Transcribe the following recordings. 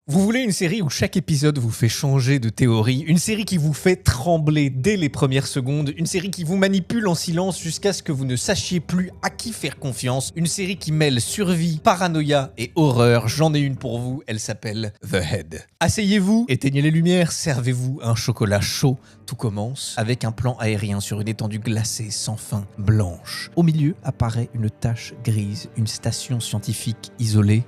Vous voulez une série où chaque épisode vous fait changer de théorie, une série qui vous fait trembler dès les premières secondes, une série qui vous manipule en silence jusqu'à ce que vous ne sachiez plus à qui faire confiance, une série qui mêle survie, paranoïa et horreur. J'en ai une pour vous, elle s'appelle The Head. Asseyez-vous, éteignez les lumières, servez-vous un chocolat chaud. Tout commence avec un plan aérien sur une étendue glacée sans fin, blanche. Au milieu apparaît une tache grise, une station scientifique isolée,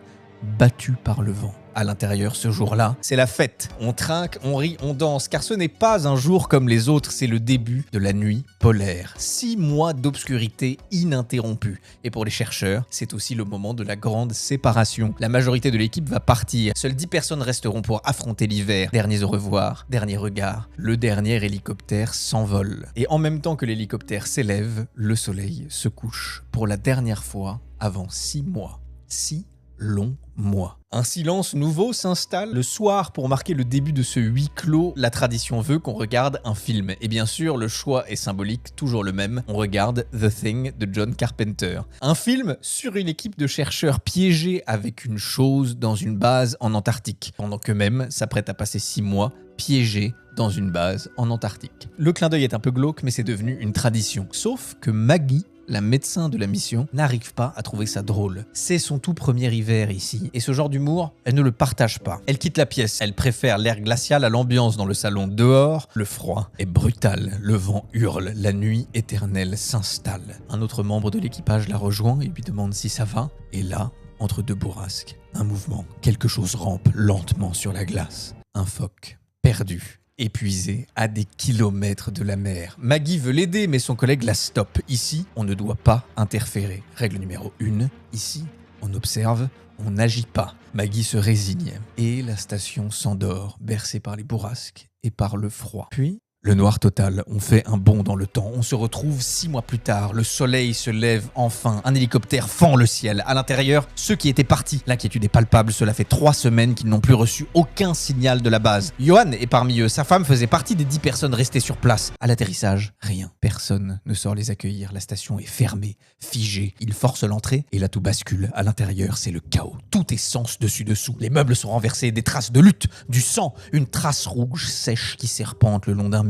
battue par le vent. À l'intérieur, ce jour-là, c'est la fête. On trinque, on rit, on danse, car ce n'est pas un jour comme les autres, c'est le début de la nuit polaire. 6 mois d'obscurité ininterrompue. Et pour les chercheurs, c'est aussi le moment de la grande séparation. La majorité de l'équipe va partir. Seules 10 personnes resteront pour affronter l'hiver. Derniers au revoir, dernier regard. Le dernier hélicoptère s'envole. Et en même temps que l'hélicoptère s'élève, le soleil se couche. Pour la dernière fois, avant 6 mois. 6 longs mois. Un silence nouveau s'installe le soir pour marquer le début de ce huis clos. La tradition veut qu'on regarde un film. Et bien sûr, le choix est symbolique, toujours le même. On regarde The Thing de John Carpenter. Un film sur une équipe de chercheurs piégés avec une chose dans une base en Antarctique. Pendant qu'eux-mêmes s'apprêtent à passer 6 mois piégés dans une base en Antarctique. Le clin d'œil est un peu glauque, mais c'est devenu une tradition. Sauf que Maggie, la médecin de la mission, n'arrive pas à trouver ça drôle. C'est son tout premier hiver ici, et ce genre d'humour, elle ne le partage pas. Elle quitte la pièce, elle préfère l'air glacial à l'ambiance dans le salon. Dehors, le froid est brutal, le vent hurle, la nuit éternelle s'installe. Un autre membre de l'équipage la rejoint et lui demande si ça va, et là, entre deux bourrasques, un mouvement, quelque chose rampe lentement sur la glace. Un phoque, perdu. Épuisé à des kilomètres de la mer. Maggie veut l'aider, mais son collègue la stoppe. Ici, on ne doit pas interférer. Règle numéro 1, ici, on observe, on n'agit pas. Maggie se résigne et la station s'endort, bercée par les bourrasques et par le froid. Puis, le noir total, on fait un bond dans le temps. On se retrouve 6 mois plus tard. Le soleil se lève enfin. Un hélicoptère fend le ciel. À l'intérieur, ceux qui étaient partis. L'inquiétude est palpable. Cela fait 3 semaines qu'ils n'ont plus reçu aucun signal de la base. Johan est parmi eux. Sa femme faisait partie des 10 personnes restées sur place. À l'atterrissage, rien. Personne ne sort les accueillir. La station est fermée, figée. Ils forcent l'entrée et là tout bascule. À l'intérieur, c'est le chaos. Tout est sens dessus-dessous. Les meubles sont renversés. Des traces de lutte, du sang. Une trace rouge sèche qui serpente le long d'un mur.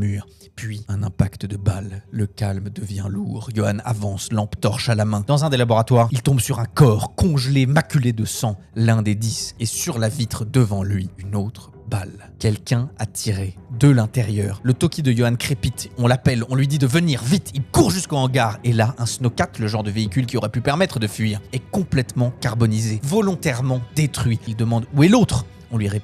Puis, un impact de balle. Le calme devient lourd. Johan avance, lampe torche à la main. Dans un des laboratoires, il tombe sur un corps congelé, maculé de sang. L'un des 10. Et sur la vitre devant lui, une autre balle. Quelqu'un a tiré de l'intérieur. Le Toki de Johan crépite. On l'appelle, on lui dit de venir vite. Il court jusqu'au hangar. Et là, un Snowcat, le genre de véhicule qui aurait pu permettre de fuir, est complètement carbonisé, volontairement détruit. Il demande où est l'autre ? On lui répond